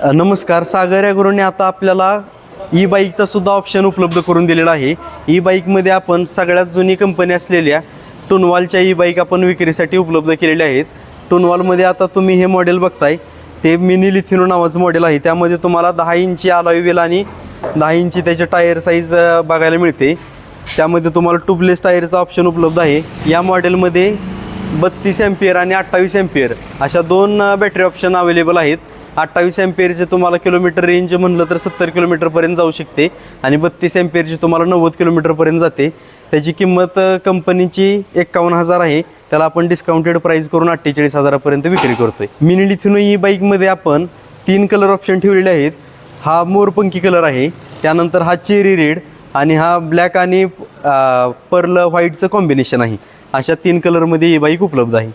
नमस्कार. सागर ॲग्रोने आता आपल्याला ई बाईकचा सुद्धा ऑप्शन उपलब्ध करून दिलेला आहे. ई बाईकमध्ये आपण सगळ्यात जुनी कंपनी असलेल्या टुनवालच्या ई बाईक आपण विक्रीसाठी उपलब्ध केलेल्या आहेत. टुनवालमध्ये आता तुम्ही हे मॉडेल बघताय ते मिनी लिथिनो नावाचं मॉडेल आहे. त्यामध्ये तुम्हाला 10 इंची अलॉय व्हील आणि 10 इंची त्याचे टायर साईज बघायला मिळते. त्यामध्ये तुम्हाला ट्यूबलेस टायरचा ऑप्शन उपलब्ध आहे. या मॉडेलमध्ये 32 एम्पियर आणि 28 एम्पियर अशा दोन बॅटरी ऑप्शन अवेलेबल आहेत. 28 एम्पियरचे तुम्हाला किलोमीटर रेंज म्हणलं तर 70 किलोमीटरपर्यंत जाऊ शकते आणि 32 एम्पियरची तुम्हाला 90 किलोमीटरपर्यंत जाते. त्याची किंमत कंपनीची 51,000 आहे. त्याला आपण डिस्काउंटेड प्राईस करून 48,000पर्यंत विक्री करतोय. मिनी लिथिनो ई बाईकमध्ये आपण 3 कलर ऑप्शन ठेवलेले आहेत. हा मोरपंखी कलर आहे, त्यानंतर हा चेरी रेड आणि हा ब्लॅक आणि पर्ल व्हाईटचं कॉम्बिनेशन आहे. अशा 3 कलरमध्ये ई बाईक उपलब्ध आहे.